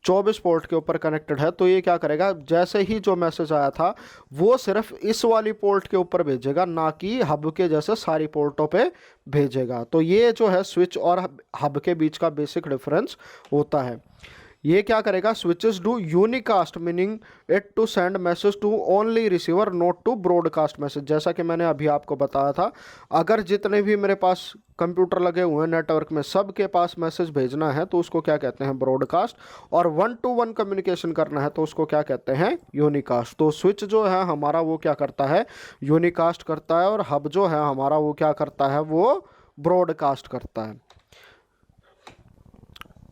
24 पोर्ट के ऊपर कनेक्टेड है, तो ये क्या करेगा, जैसे ही जो मैसेज आया था वो सिर्फ इस वाली पोर्ट के ऊपर भेजेगा, ना कि हब के जैसे सारी पोर्टों पे भेजेगा। तो ये जो है स्विच और हब के बीच का बेसिक डिफरेंस होता है। ये क्या करेगा, switches do unicast meaning it to send message to only receiver not to broadcast message. जैसा कि मैंने अभी आपको बताया था, अगर जितने भी मेरे पास कंप्यूटर लगे हुए हैं नेटवर्क में सबके पास मैसेज भेजना है तो उसको क्या कहते हैं, ब्रॉडकास्ट। और 1 to 1 कम्युनिकेशन करना है तो उसको क्या कहते हैं, यूनिकास्ट। तो स्विच जो है हमारा वो क्या करता है, यूनिकास्ट करता है, और हब जो है हमारा वो क्या करता है, वो ब्रॉडकास्ट करता है।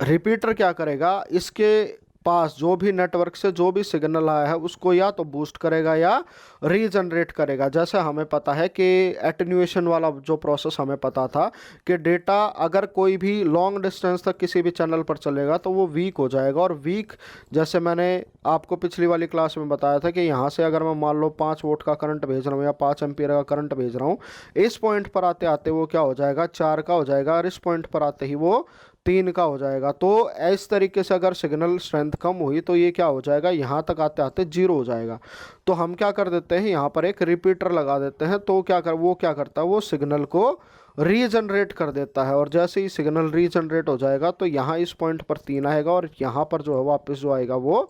रिपीटर क्या करेगा, इसके पास जो भी नेटवर्क से जो भी सिग्नल आया है उसको या तो बूस्ट करेगा या रीजनरेट करेगा। जैसे हमें पता है कि एटेन्यूएशन वाला जो प्रोसेस हमें पता था कि डेटा अगर कोई भी लॉन्ग डिस्टेंस तक किसी भी चैनल पर चलेगा तो वो वीक हो जाएगा। और वीक, जैसे मैंने आपको पिछली वाली क्लास में बताया था कि यहाँ से अगर मैं मान लो 5 वोल्ट का करंट भेज रहा हूँ या 5 एम्पीयर का करंट भेज रहा हूँ, इस पॉइंट पर आते आते वो क्या हो जाएगा, 4 का हो जाएगा, और इस पॉइंट पर आते ही वो 3 का हो जाएगा। तो इस तरीके से अगर सिग्नल स्ट्रेंथ कम हुई तो ये क्या हो जाएगा, यहाँ तक आते आते 0 हो जाएगा। तो हम क्या कर देते हैं, यहाँ पर एक रिपीटर लगा देते हैं। तो वो क्या करता है, वो सिग्नल को रीजनरेट कर देता है। और जैसे ही सिग्नल रीजनरेट हो जाएगा तो यहाँ इस पॉइंट पर 3 आएगा और यहाँ पर जो है वापस जो आएगा वो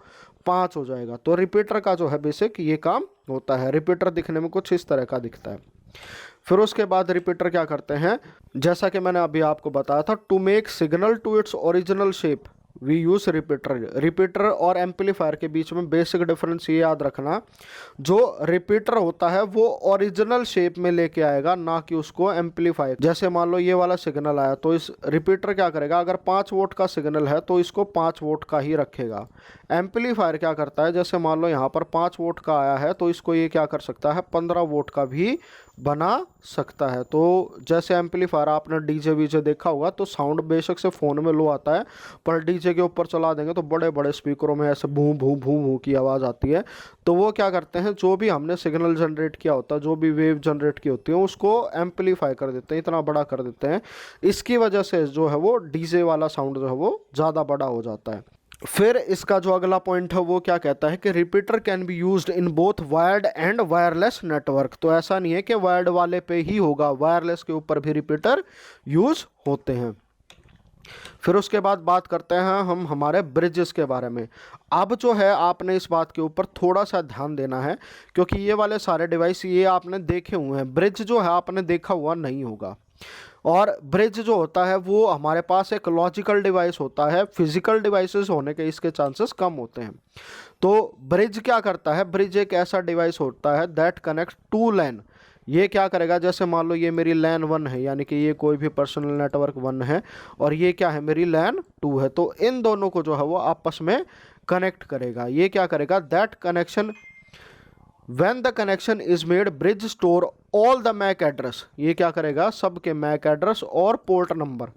5 हो जाएगा। तो रिपीटर का जो है बेसिक ये काम होता है। रिपीटर दिखने में कुछ इस तरह का दिखता है। फिर उसके बाद रिपीटर क्या करते हैं, जैसा कि मैंने अभी आपको बताया था, to make signal to its original shape we use repeater. Repeater और एम्पलीफायर के बीच में बेसिक डिफरेंस ये याद रखना, जो रिपीटर होता है वो ओरिजिनल शेप में लेके आएगा, ना कि उसको एम्पलीफाई। जैसे मान लो ये वाला सिग्नल आया तो इस रिपीटर क्या करेगा, अगर 5 वोल्ट का सिग्नल है तो इसको 5 वोल्ट का ही रखेगा। एम्पलीफायर क्या करता है, जैसे मान लो यहाँ पर 5 वोल्ट का आया है तो इसको ये क्या कर सकता है, 15 वोल्ट का भी बना सकता है। तो जैसे एम्पलीफायर आपने डीजे वीजे देखा होगा तो साउंड बेशक से फ़ोन में लो आता है, पर डीजे के ऊपर चला देंगे तो बड़े बड़े स्पीकरों में ऐसे भूं भूं भूं भूं की आवाज़ आती है। तो वो क्या करते हैं, जो भी हमने सिग्नल जनरेट किया होता है, जो भी वेव जनरेट की होती है, उसको एम्पलीफाई कर देते हैं, इतना बड़ा कर देते हैं। इसकी वजह से जो है वो डीजे वाला साउंड जो है वो ज़्यादा बड़ा हो जाता है। फिर इसका जो अगला पॉइंट है वो क्या कहता है कि repeater can be used in both wired and wireless network. तो ऐसा नहीं है कि वायर्ड वाले पे ही होगा, वायरलेस के ऊपर भी रिपीटर यूज होते हैं। फिर उसके बाद बात करते हैं हम हमारे ब्रिजेस के बारे में। अब जो है आपने इस बात के ऊपर थोड़ा सा ध्यान देना है, क्योंकि ये वाले सारे डिवाइस ये आपने देखे हुए हैं, ब्रिज जो है आपने देखा हुआ नहीं होगा। और ब्रिज जो होता है वो हमारे पास एक लॉजिकल डिवाइस होता है, फिजिकल डिवाइसेस होने के इसके चांसेस कम होते हैं। तो ब्रिज क्या करता है, ब्रिज एक ऐसा डिवाइस होता है दैट कनेक्ट टू लैन। ये क्या करेगा, जैसे मान लो ये मेरी लैन 1 है, यानी कि ये कोई भी पर्सनल नेटवर्क 1 है, और ये क्या है, मेरी लैन 2 है। तो इन दोनों को जो है वो आपस में कनेक्ट करेगा। ये क्या करेगा, that connection When the connection is made, bridge store all the MAC address। ये क्या करेगा, सबके MAC एड्रेस और port number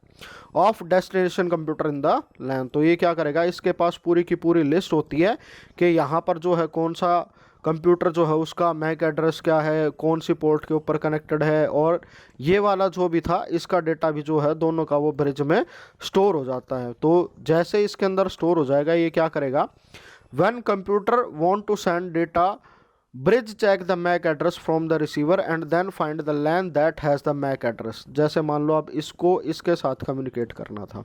of destination computer in the LAN। तो ये क्या करेगा, इसके पास पूरी की पूरी लिस्ट होती है कि यहाँ पर जो है कौन सा कंप्यूटर जो है उसका MAC एड्रेस क्या है, कौन सी पोर्ट के ऊपर कनेक्टेड है, और ये वाला जो भी था इसका डेटा भी जो है दोनों का वो ब्रिज में स्टोर हो जाता है। तो जैसे इसके अंदर स्टोर हो जाएगा, ये क्या करेगा, when computer want to send data, bridge check the MAC address from the receiver and then find the LAN that has the MAC address. जैसे मान लो अब इसको इसके साथ कम्युनिकेट करना था,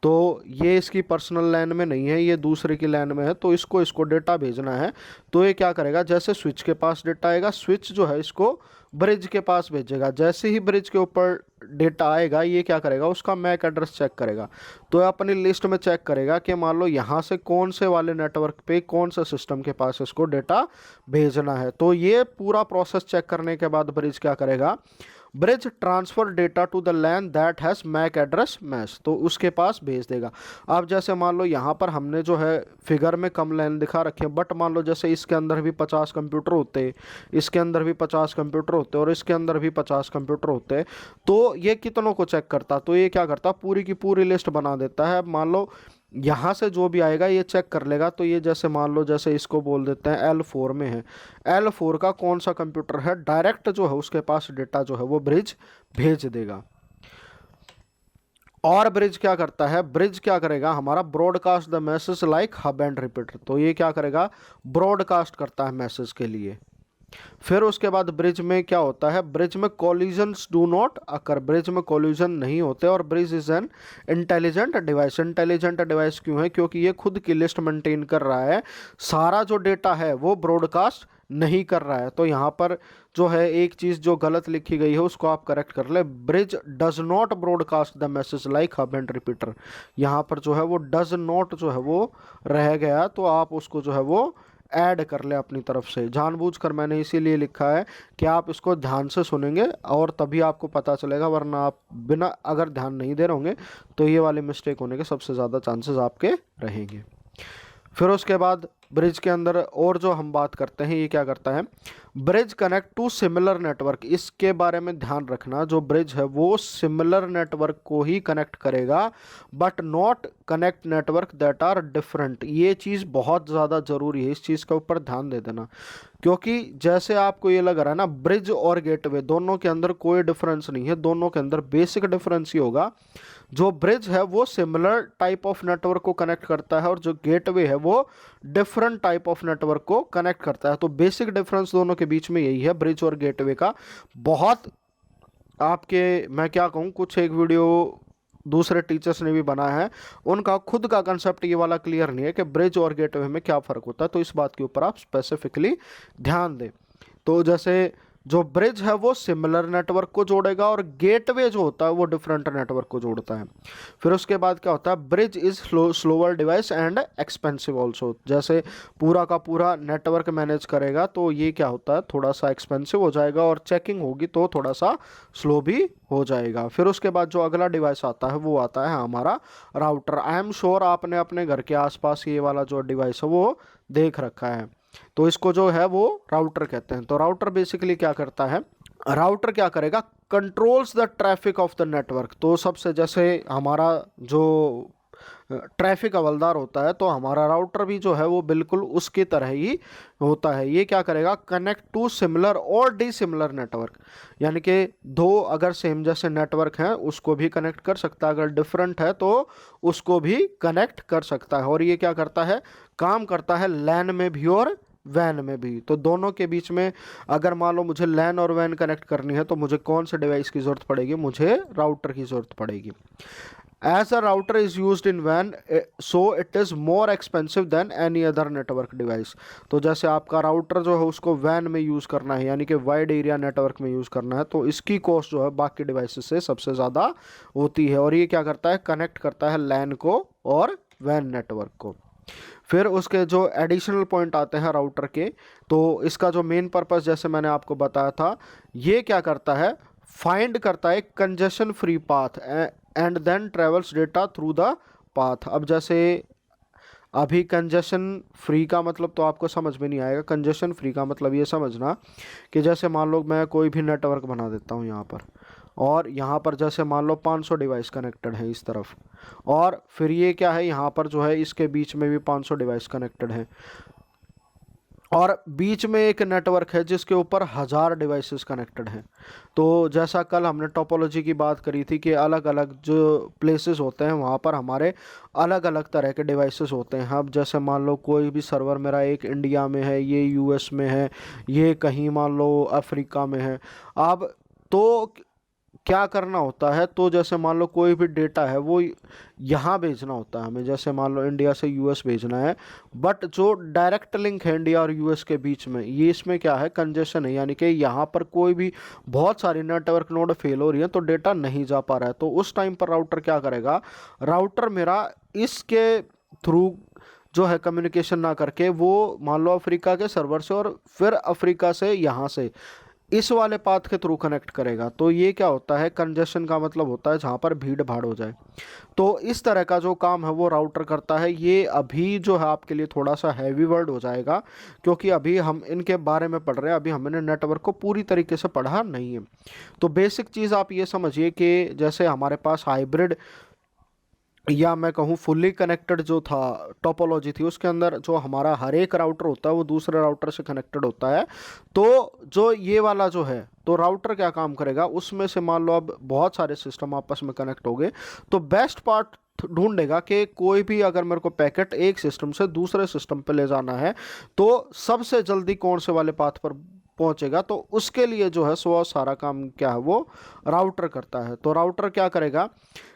तो ये इसकी पर्सनल लैन में नहीं है, ये दूसरे की लैन में है, तो इसको डेटा भेजना है। तो ये क्या करेगा, जैसे स्विच के पास डेटा आएगा, स्विच जो है इसको ब्रिज के पास भेजेगा। जैसे ही ब्रिज के ऊपर डेटा आएगा, ये क्या करेगा, उसका मैक एड्रेस चेक करेगा। तो अपनी लिस्ट में चेक करेगा कि मान लो यहाँ से कौन से वाले नेटवर्क पे कौन सा सिस्टम के पास इसको डेटा भेजना है। तो ये पूरा प्रोसेस चेक करने के बाद ब्रिज क्या करेगा, bridge transfer data to the LAN that has MAC address match. तो उसके पास भेज देगा। अब जैसे मान लो यहाँ पर हमने जो है फिगर में कम लैन दिखा रखे हैं, बट मान लो जैसे इसके अंदर भी 50 कंप्यूटर होते, इसके अंदर भी 50 कंप्यूटर होते और इसके अंदर भी 50 कंप्यूटर होते, तो ये कितनों को चेक करता, तो ये क्या करता, पूरी की पूरी लिस्ट बना देता है। मान लो यहाँ से जो भी आएगा ये चेक कर लेगा। तो ये जैसे मान लो जैसे इसको बोल देते हैं L4 में है, L4 का कौन सा कंप्यूटर है, डायरेक्ट जो है उसके पास डेटा जो है वो ब्रिज भेज देगा। और ब्रिज क्या करता है, ब्रिज क्या करेगा, हमारा broadcast the message like hub and repeater. तो ये क्या करेगा, ब्रॉडकास्ट करता है मैसेज के लिए। फिर उसके बाद ब्रिज में क्या होता है, ब्रिज में collisions do not occur, bridge में कोलिजन नहीं होते। और bridge is an intelligent device. Intelligent device क्यों है, क्योंकि ये खुद की लिस्ट मेंटेन कर रहा है, सारा जो डेटा है वो ब्रॉडकास्ट नहीं कर रहा है। तो यहाँ पर जो है एक चीज़ जो गलत लिखी गई है उसको आप करेक्ट कर ले, bridge does not broadcast the message like hub and repeater. यहाँ पर जो है वो डज नॉट जो है वो रह गया, तो आप उसको जो है वो ऐड कर ले अपनी तरफ से। जानबूझकर मैंने इसीलिए लिखा है कि आप इसको ध्यान से सुनेंगे और तभी आपको पता चलेगा, वरना आप बिना अगर ध्यान नहीं दे रहे होंगे तो ये वाली मिस्टेक होने के सबसे ज़्यादा चांसेस आपके रहेंगे। फिर उसके बाद ब्रिज के अंदर और जो हम बात करते हैं, ये क्या करता है, bridge connect to similar network. इसके बारे में ध्यान रखना, जो ब्रिज है वो सिमिलर नेटवर्क को ही कनेक्ट करेगा, but not connect network that are different. ये चीज़ बहुत ज़्यादा ज़रूरी है, इस चीज़ के ऊपर ध्यान दे देना, क्योंकि जैसे आपको ये लग रहा है ना, ब्रिज और गेटवे दोनों के अंदर कोई डिफरेंस नहीं है, दोनों के अंदर बेसिक डिफरेंस ही होगा। जो ब्रिज है वो सिमिलर टाइप ऑफ नेटवर्क को कनेक्ट करता है और जो गेटवे है वो डिफरेंट टाइप ऑफ नेटवर्क को कनेक्ट करता है। तो बेसिक डिफरेंस दोनों के बीच में यही है, ब्रिज और गेटवे का। बहुत आपके मैं क्या कहूँ, कुछ एक वीडियो दूसरे टीचर्स ने भी बनाया है, उनका खुद का कंसेप्ट ये वाला क्लियर नहीं है कि ब्रिज और गेटवे में क्या फ़र्क होता है। तो इस बात के ऊपर आप स्पेसिफिकली ध्यान दें। तो जैसे जो ब्रिज है वो सिमिलर नेटवर्क को जोड़ेगा और गेटवे जो होता है वो डिफरेंट नेटवर्क को जोड़ता है। फिर उसके बाद क्या होता है, bridge is slower device and expensive also. जैसे पूरा का पूरा नेटवर्क मैनेज करेगा तो ये क्या होता है, थोड़ा सा एक्सपेंसिव हो जाएगा और चेकिंग होगी तो थोड़ा सा स्लो भी हो जाएगा। फिर उसके बाद जो अगला डिवाइस आता है वो आता है हमारा राउटर। आई एम श्योर आपने अपने घर के आसपास ये वाला जो डिवाइस है वो देख रखा है, तो इसको जो है वो राउटर कहते हैं। तो राउटर बेसिकली क्या करता है, राउटर क्या करेगा, controls the traffic of the network. तो सबसे जैसे हमारा जो ट्रैफिक हवलदार होता है, तो हमारा राउटर भी जो है वो बिल्कुल उसकी तरह ही होता है। ये क्या करेगा, कनेक्ट टू सिमिलर और डिसिमिलर नेटवर्क, यानी कि दो अगर सेम जैसे नेटवर्क हैं उसको भी कनेक्ट कर सकता है, अगर डिफरेंट है तो उसको भी कनेक्ट कर सकता है। और ये क्या करता है, काम करता है लैन में भी और वैन में भी। तो दोनों के बीच में अगर मान लो मुझे लैन और वैन कनेक्ट करनी है तो मुझे कौन से डिवाइस की ज़रूरत पड़ेगी, मुझे राउटर की ज़रूरत पड़ेगी। As a router is used in WAN, so it is more expensive than any other network device। तो जैसे आपका राउटर जो है उसको WAN में यूज़ करना है, यानी कि वाइड एरिया नेटवर्क में यूज़ करना है, तो इसकी कॉस्ट जो है बाकी डिवाइसेस से सबसे ज़्यादा होती है। और ये क्या करता है, कनेक्ट करता है LAN को और WAN नेटवर्क को। फिर उसके जो एडिशनल पॉइंट आते हैं राउटर के, तो इसका जो मेन पर्पस जैसे मैंने आपको बताया था, ये क्या करता है, फाइंड करता है congestion free path and then travels data through the path. अब जैसे अभी कंजेशन फ्री का मतलब तो आपको समझ में नहीं आएगा। कंजेशन फ्री का मतलब ये समझना कि जैसे मान लो मैं कोई भी नेटवर्क बना देता हूँ यहाँ पर, और यहाँ पर जैसे मान लो 500 डिवाइस कनेक्टेड है इस तरफ, और फिर ये क्या है, यहाँ पर जो है इसके बीच में भी 500 डिवाइस कनेक्टेड है, और बीच में एक नेटवर्क है जिसके ऊपर 1000 डिवाइसेस कनेक्टेड हैं। तो जैसा कल हमने टोपोलॉजी की बात करी थी कि अलग अलग जो प्लेसेस होते हैं वहाँ पर हमारे अलग अलग तरह के डिवाइसेस होते हैं। अब जैसे मान लो कोई भी सर्वर मेरा एक इंडिया में है, ये यूएस में है, ये कहीं मान लो अफ्रीका में है। अब तो क्या करना होता है, तो जैसे मान लो कोई भी डेटा है वो यहाँ भेजना होता है हमें, जैसे मान लो इंडिया से यूएस भेजना है, बट जो डायरेक्ट लिंक है इंडिया और यूएस के बीच में, ये इसमें क्या है, कंजेशन है, यानी कि यहाँ पर कोई भी बहुत सारी नेटवर्क नोड फेल हो रही है तो डेटा नहीं जा पा रहा है। तो उस टाइम पर राउटर क्या करेगा, राउटर मेरा इसके थ्रू जो है कम्युनिकेशन ना करके वो मान लो अफ्रीका के सर्वर से और फिर अफ्रीका से यहाँ से इस वाले पाथ के थ्रू कनेक्ट करेगा। तो ये क्या होता है, कंजेशन का मतलब होता है जहाँ पर भीड़ भाड़ हो जाए। तो इस तरह का जो काम है वो राउटर करता है। ये अभी जो है आपके लिए थोड़ा सा हैवी वर्ड हो जाएगा, क्योंकि अभी हम इनके बारे में पढ़ रहे हैं, अभी हमने नेटवर्क को पूरी तरीके से पढ़ा नहीं है। तो बेसिक चीज़ आप ये समझिए कि जैसे हमारे पास हाइब्रिड या मैं कहूँ फुल्ली कनेक्टेड जो था टोपोलॉजी थी, उसके अंदर जो हमारा हर एक राउटर होता है वो दूसरे राउटर से कनेक्टेड होता है। तो जो ये वाला जो है, तो राउटर क्या काम करेगा, उसमें से मान लो अब बहुत सारे सिस्टम आपस में कनेक्ट हो गए, तो बेस्ट पार्ट ढूंढेगा कि कोई भी अगर मेरे को पैकेट एक सिस्टम से दूसरे सिस्टम पे ले जाना है तो सबसे जल्दी कौन से वाले पाथ पर पहुंचेगा, तो उसके लिए जो है सो सारा काम क्या है वो राउटर करता है। तो राउटर क्या करेगा,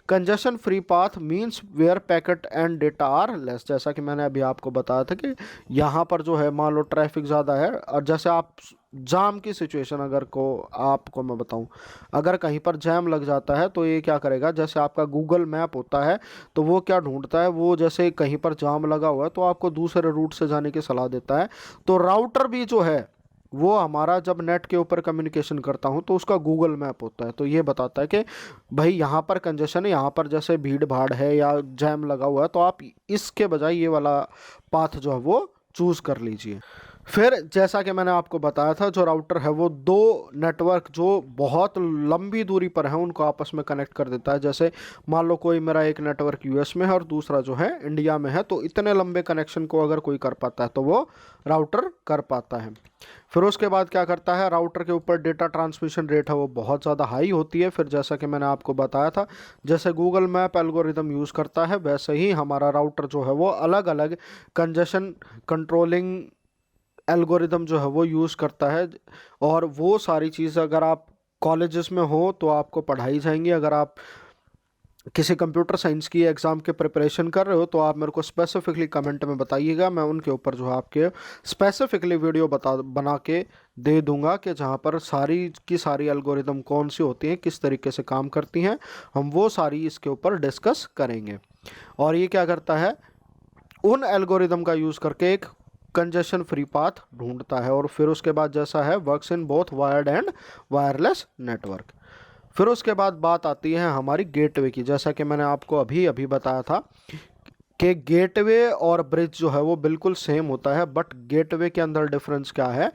congestion free path means where packet and data are less. जैसा कि मैंने अभी आपको बताया था कि यहाँ पर जो है मान लो ट्रैफिक ज़्यादा है, और जैसे आप जाम की सिचुएशन अगर को आपको मैं बताऊं, अगर कहीं पर जैम लग जाता है तो ये क्या करेगा, जैसे आपका गूगल मैप होता है तो वो क्या ढूंढता है, वो जैसे कहीं पर जाम लगा हुआ है तो आपको दूसरे रूट से जाने की सलाह देता है। तो राउटर भी जो है वो हमारा जब नेट के ऊपर कम्युनिकेशन करता हूँ तो उसका गूगल मैप होता है, तो ये बताता है कि भाई यहाँ पर कंजेशन है, यहाँ पर जैसे भीड़ भाड़ है या जैम लगा हुआ है, तो आप इसके बजाय ये वाला पाथ जो है वो चूज़ कर लीजिए। फिर जैसा कि मैंने आपको बताया था, जो राउटर है वो दो नेटवर्क जो बहुत लंबी दूरी पर हैं उनको आपस में कनेक्ट कर देता है। जैसे मान लो कोई मेरा एक नेटवर्क यूएस में है और दूसरा जो है इंडिया में है, तो इतने लंबे कनेक्शन को अगर कोई कर पाता है तो वो राउटर कर पाता है। फिर उसके बाद क्या करता है, राउटर के ऊपर डेटा ट्रांसमिशन रेट है वो बहुत ज़्यादा हाई होती है। फिर जैसा कि मैंने आपको बताया था, जैसे गूगल मैप एल्गोरिदम यूज़ करता है वैसे ही हमारा राउटर जो है वो अलग अलग कंजेशन कंट्रोलिंग एल्गोरिदम जो है वो यूज़ करता है। और वो सारी चीज़ अगर आप कॉलेजेस में हो तो आपको पढ़ाई जाएंगी। अगर आप किसी कंप्यूटर साइंस की एग्ज़ाम के प्रिपरेशन कर रहे हो तो आप मेरे को स्पेसिफिकली कमेंट में बताइएगा, मैं उनके ऊपर जो है आपके स्पेसिफिकली वीडियो बना के दे दूंगा कि जहाँ पर सारी की सारी एल्गोरिदम कौन सी होती हैं, किस तरीके से काम करती हैं, हम वो सारी इसके ऊपर डिस्कस करेंगे। और ये क्या करता है, उन एल्गोरिदम का यूज़ करके एक कंजेशन फ्री पाथ ढूंढता है। और फिर उसके बाद जैसा है works in both wired and wireless network. फिर उसके बाद बात आती है हमारी गेटवे की। जैसा कि मैंने आपको अभी अभी बताया था कि गेटवे और ब्रिज जो है वो बिल्कुल सेम होता है, बट गेटवे के अंदर डिफरेंस क्या है,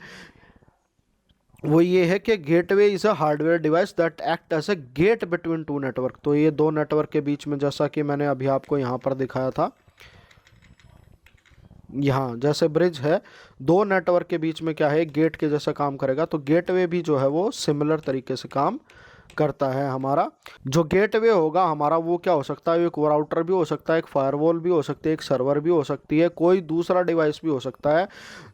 वो ये है कि gateway is a hardware device that act as a gate between two network. तो ये दो नेटवर्क के बीच में, जैसा कि मैंने अभी आपको यहाँ पर दिखाया था, यहाँ जैसे ब्रिज है, दो नेटवर्क के बीच में क्या है, गेट के जैसा काम करेगा। तो गेटवे भी जो है वो सिमिलर तरीके से काम करता है। हमारा जो गेटवे होगा हमारा वो क्या हो सकता है, एक राउटर भी हो सकता है, एक फायरवॉल भी हो सकती है, एक सर्वर भी हो सकती है, कोई दूसरा डिवाइस भी हो सकता है,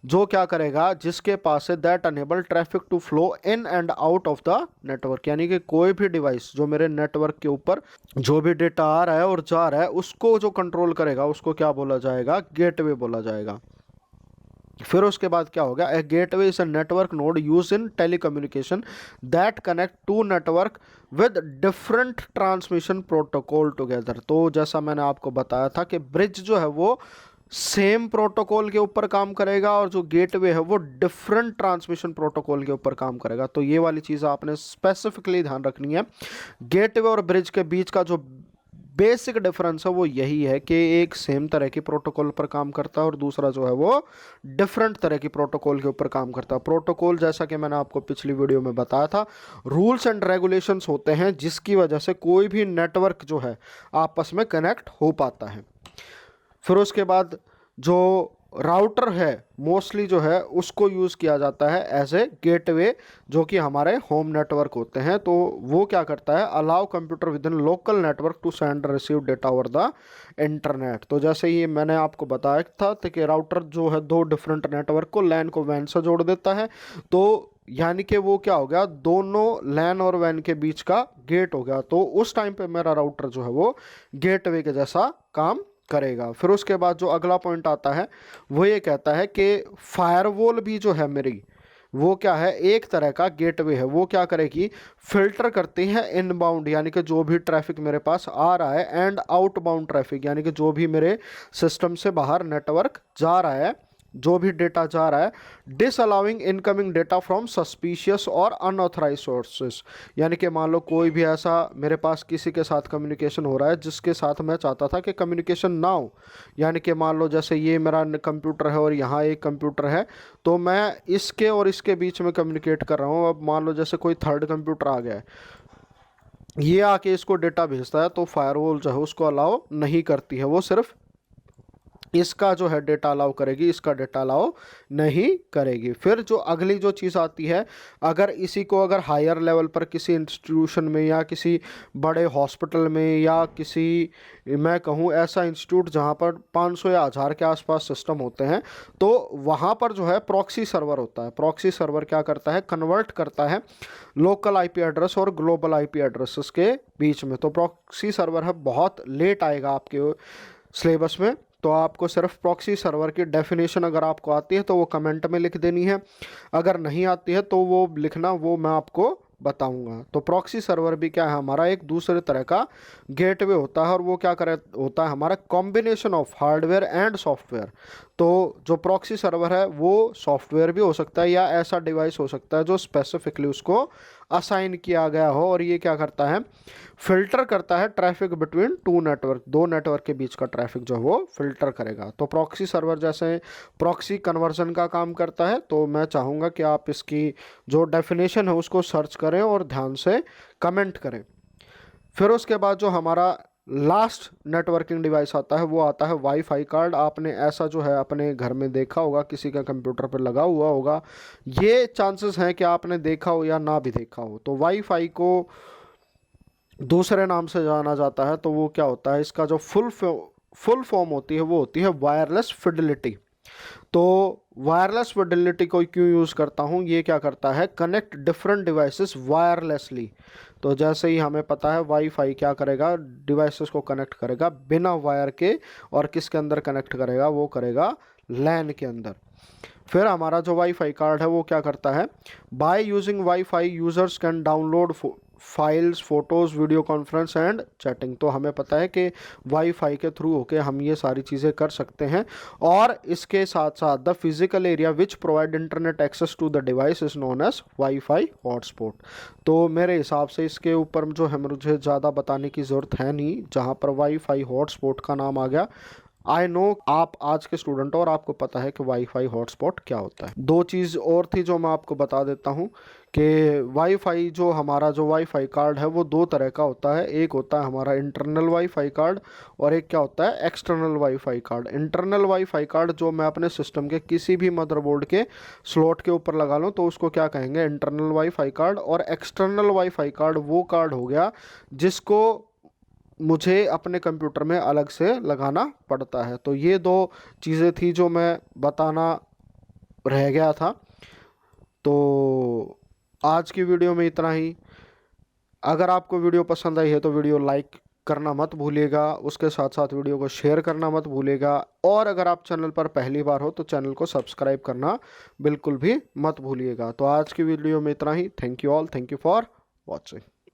जो क्या करेगा, जिसके पास है that enable traffic to flow in and out of the network. यानी कि कोई भी डिवाइस जो मेरे नेटवर्क के ऊपर जो भी डेटा आ रहा है और जा रहा है उसको जो कंट्रोल करेगा उसको क्या बोला जाएगा, गेटवे बोला जाएगा। फिर उसके बाद क्या होगा, a gateway is a network node use in telecommunication that connect to network with different transmission protocol together. तो जैसा मैंने आपको बताया था कि ब्रिज जो है वो सेम प्रोटोकॉल के ऊपर काम करेगा और जो गेटवे है वो डिफरेंट ट्रांसमिशन प्रोटोकॉल के ऊपर काम करेगा। तो ये वाली चीज़ आपने स्पेसिफिकली ध्यान रखनी है। गेटवे और ब्रिज के बीच का जो बेसिक डिफरेंस है वो यही है कि एक सेम तरह की प्रोटोकॉल पर काम करता है और दूसरा जो है वो डिफरेंट तरह की प्रोटोकॉल के ऊपर काम करता है। प्रोटोकॉल जैसा कि मैंने आपको पिछली वीडियो में बताया था, रूल्स एंड रेगुलेशंस होते हैं जिसकी वजह से कोई भी नेटवर्क जो है आपस में कनेक्ट हो पाता है। फिर उसके बाद जो राउटर है मोस्टली जो है उसको यूज़ किया जाता है एज ए गेटवे, जो कि हमारे होम नेटवर्क होते हैं। तो वो क्या करता है, allow computer within local network to send receive data over the internet. तो जैसे ही मैंने आपको बताया था कि राउटर जो है दो डिफरेंट नेटवर्क को लैन को वैन से जोड़ देता है। तो यानी कि वो क्या हो गया, दोनों लैन और वैन के बीच का गेट हो गया। तो उस टाइम पे मेरा राउटर जो है वो गेटवे के जैसा काम करेगा। फिर उसके बाद जो अगला पॉइंट आता है वो ये कहता है कि फायरवॉल भी जो है मेरी, वो क्या है, एक तरह का गेटवे है। वो क्या करेगी, फिल्टर करती है इनबाउंड यानी कि जो भी ट्रैफिक मेरे पास आ रहा है, एंड आउटबाउंड ट्रैफिक यानी कि जो भी मेरे सिस्टम से बाहर नेटवर्क जा रहा है, जो भी डेटा जा रहा है, डिसअलाउइंग इनकमिंग डेटा फ्रॉम सस्पिशियस और अनऑथराइज सोर्सेस। यानी कि मान लो कोई भी ऐसा मेरे पास किसी के साथ कम्युनिकेशन हो रहा है जिसके साथ मैं चाहता था कि कम्युनिकेशन ना हो, यानी कि मान लो जैसे ये मेरा कंप्यूटर है और यहाँ एक कंप्यूटर है, तो मैं इसके और इसके बीच में कम्युनिकेट कर रहा हूँ। अब मान लो जैसे कोई थर्ड कंप्यूटर आ गया है, ये आके इसको डेटा भेजता है, तो फायरवॉल जो है उसको अलाउ नहीं करती है, वो सिर्फ इसका जो है डेटा अलाउ करेगी, इसका डेटा अलाउ नहीं करेगी। फिर जो अगली जो चीज़ आती है, अगर इसी को अगर हायर लेवल पर किसी इंस्टीट्यूशन में या किसी बड़े हॉस्पिटल में या किसी, मैं कहूँ ऐसा इंस्टीट्यूट जहाँ पर 500 या 1000 के आसपास सिस्टम होते हैं, तो वहाँ पर जो है प्रॉक्सी सर्वर होता है। प्रॉक्सी सर्वर क्या करता है, कन्वर्ट करता है लोकल आईपी एड्रेस और ग्लोबल आईपी एड्रेसेस के बीच में। तो प्रॉक्सी सर्वर है बहुत लेट आएगा आपके सिलेबस में, तो आपको सिर्फ प्रॉक्सी सर्वर की डेफिनेशन अगर आपको आती है तो वो कमेंट में लिख देनी है, अगर नहीं आती है तो वो लिखना, वो मैं आपको बताऊंगा। तो प्रॉक्सी सर्वर भी क्या है, हमारा एक दूसरे तरह का गेटवे होता है, और वो क्या करे होता है, हमारा combination of hardware and software. तो जो प्रॉक्सी सर्वर है वो सॉफ्टवेयर भी हो सकता है या ऐसा डिवाइस हो सकता है जो स्पेसिफिकली उसको असाइन किया गया हो, और ये क्या करता है, फिल्टर करता है ट्रैफिक बिटवीन टू नेटवर्क, दो नेटवर्क के बीच का ट्रैफिक जो वो फिल्टर करेगा। तो प्रॉक्सी सर्वर जैसे प्रॉक्सी कन्वर्जन का काम करता है, तो मैं चाहूँगा कि आप इसकी जो डेफिनेशन है उसको सर्च करें और ध्यान से कमेंट करें। फिर उसके बाद जो हमारा लास्ट नेटवर्किंग डिवाइस आता है वो आता है वाईफाई कार्ड। आपने ऐसा जो है अपने घर में देखा होगा, किसी का कंप्यूटर पर लगा हुआ होगा, ये चांसेस हैं कि आपने देखा हो या ना भी देखा हो। तो वाईफाई को दूसरे नाम से जाना जाता है, तो वो क्या होता है, इसका जो फुल फॉर्म होती है वो होती है वायरलेस फिडेलिटी। तो वायरलेस फिडेलिटी को क्यों यूज़ करता हूँ, ये क्या करता है, कनेक्ट डिफरेंट डिवाइसेस वायरलेसली। तो जैसे ही हमें पता है वाईफाई क्या करेगा, डिवाइसेस को कनेक्ट करेगा बिना वायर के, और किसके अंदर कनेक्ट करेगा, वो करेगा लैन के अंदर। फिर हमारा जो वाईफाई कार्ड है वो क्या करता है, by using wifi users can download files, photos, video conference and chatting. तो हमें पता है कि वाईफाई के थ्रू होके हम ये सारी चीज़ें कर सकते हैं। और इसके साथ साथ the physical area which provide internet access to the device is known as wifi hotspot. तो मेरे हिसाब से इसके ऊपर जो है मुझे ज़्यादा बताने की ज़रूरत है नहीं, जहाँ पर वाईफाई हॉटस्पॉट का नाम आ गया। आई नो आप आज के स्टूडेंट हो और आपको पता है कि वाईफाई हॉटस्पॉट क्या होता है। दो चीज़ और थी जो मैं आपको बता देता हूँ कि वाईफाई जो हमारा जो वाईफाई कार्ड है वो दो तरह का होता है। एक होता है हमारा इंटरनल वाईफाई कार्ड, और एक क्या होता है, external wifi card. Internal wifi card जो मैं अपने सिस्टम के किसी भी मदरबोर्ड के स्लॉट के ऊपर लगा लूँ तो उसको क्या कहेंगे, इंटरनल वाईफाई कार्ड। और एक्सटर्नल वाईफाई कार्ड वो कार्ड हो गया जिसको मुझे अपने कंप्यूटर में अलग से लगाना पड़ता है। तो ये दो चीज़ें थी जो मैं बताना रह गया था। तो आज की वीडियो में इतना ही। अगर आपको वीडियो पसंद आई है तो वीडियो लाइक करना मत भूलिएगा, उसके साथ साथ वीडियो को शेयर करना मत भूलिएगा, और अगर आप चैनल पर पहली बार हो तो चैनल को सब्सक्राइब करना बिल्कुल भी मत भूलिएगा। तो आज की वीडियो में इतना ही। Thank you all, thank you for watching.